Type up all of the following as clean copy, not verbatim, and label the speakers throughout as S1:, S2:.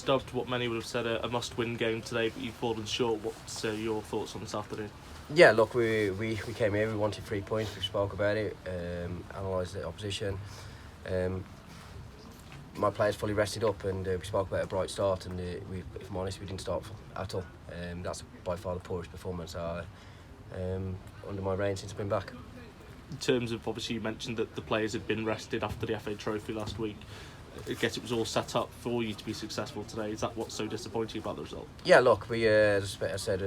S1: stubbed what many would have said a must-win game today, but you've fallen short. What's your thoughts on this afternoon?
S2: Yeah, look, we came here, we wanted 3 points, we spoke about it, analysed the opposition. My players fully rested up, and we spoke about a bright start, and if I'm honest, we didn't start at all. That's by far the poorest performance under my reign since I've been back.
S1: In terms of, obviously you mentioned that the players had been rested after the FA Trophy last week. I guess it was all set up for you to be successful today. Is that what's so disappointing about the result?
S2: Yeah, look, as I said,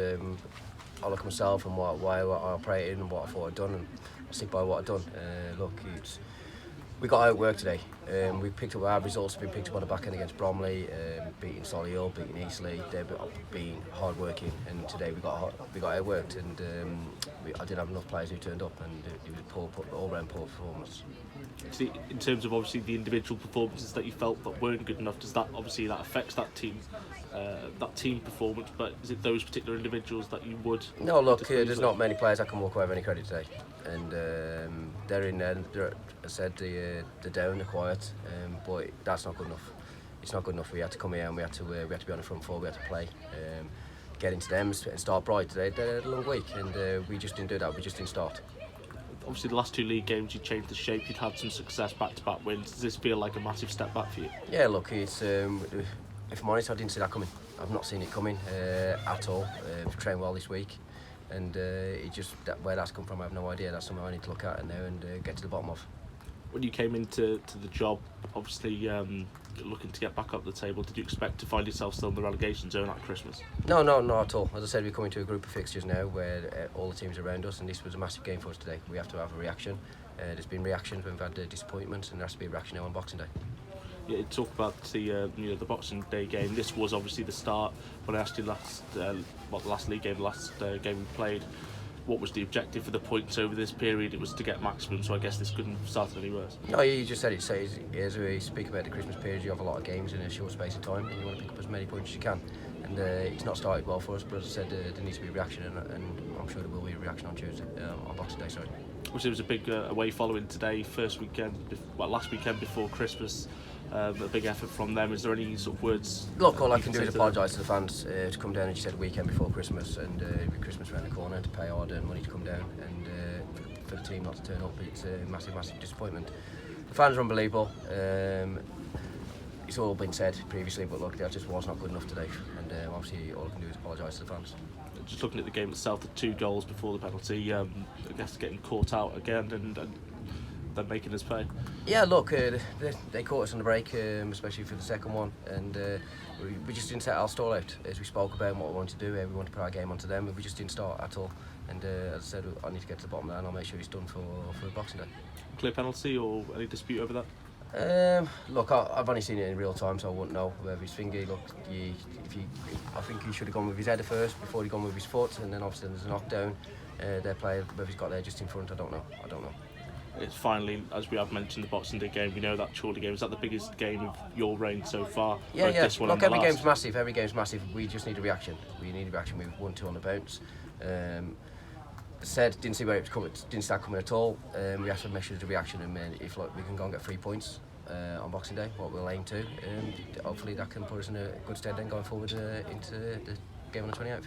S2: I look at myself and why I operated and what I thought I'd done, and I stick by what I've done. Look, we got outworked today. We picked up our results. We picked up on the back end against Bromley, beating Solihull, beating Eastleigh. They've been hard working, and today we got outworked. And I didn't have enough players who turned up, and it was all round poor performance.
S1: In terms of obviously the individual performances that you felt that weren't good enough, does that affects that team performance? But is it those particular individuals that you would?
S2: No, look, there's not many players that can walk away with any credit today, and they're in there. I said they're down, they're quiet, but that's not good enough. It's not good enough. We had to come here and we had to be on the front four. We had to play, get into them and start bright today. They had a long week, and we just didn't do that. We just didn't start.
S1: Obviously, the last 2 league games you changed the shape. You'd had some success, back-to-back wins. Does this feel like a massive step back for you?
S2: Yeah, look, it's if I'm honest, I didn't see that coming. I've not seen it coming at all. We've trained well this week, and where that's come from, I have no idea. That's something I need to look at and get to the bottom of.
S1: When you came into the job, obviously looking to get back up the table, did you expect to find yourself still in the relegation zone at Christmas?
S2: No, not at all. As I said, we're coming to a group of fixtures now where all the teams are around us, and this was a massive game for us today. We have to have a reaction. There's been reactions when we've had disappointments, and there has to be a reaction now on Boxing Day.
S1: Yeah, talk about the Boxing Day game. This was obviously the start. When I asked you the last league game, game we played, what was the objective for the points over this period? It was to get maximum, so I guess this couldn't have started any worse.
S2: No, you just said it. So as we speak about the Christmas period, you have a lot of games in a short space of time, and you want to pick up as many points as you can. And it's not started well for us, but as I said, there needs to be a reaction, and I'm sure there will be a reaction on Tuesday, on Boxing Day. Sorry.
S1: Which it was a big away following today, last weekend before Christmas. A big effort from them. Is there any sort of words?
S2: Look, all I can do is apologise to the fans to come down, as you said, a weekend before Christmas, and with Christmas around the corner, to pay hard-earned money to come down, and for the team not to turn up, it's a massive disappointment. The fans are unbelievable. It's all been said previously, but look, that just was not good enough today, and obviously all I can do is apologise to the fans.
S1: Just looking at the game itself, the 2 goals before the penalty, I guess getting caught out again and then making us pay.
S2: Yeah, look, they caught us on the break, especially for the second one, and we just didn't set our stall out as we spoke about what we wanted to do. We wanted to put our game onto them, and we just didn't start at all. And as I said, I need to get to the bottom of that, and I'll make sure it's done for Boxing Day.
S1: Clear penalty or any dispute over that?
S2: Look, I've only seen it in real time, so I wouldn't know whether his finger. Look, I think he should have gone with his header first before he gone with his foot, and then obviously there's a knockdown. Their player, whether he's got there just in front, I don't know.
S1: It's finally, as we have mentioned, the Boxing Day game. We know that Chorley game is that the biggest game of your reign so far.
S2: Yeah.
S1: This one
S2: look, every game's massive. Every game's massive. We just need a reaction. We need a reaction. We've 1-2 on the bounce. Said didn't see where it was coming. Didn't start coming at all. We have to make sure there's a reaction, and if we can go and get 3 points on Boxing Day, what we'll aim to, hopefully that can put us in a good stead then going forward into the game on the 28th.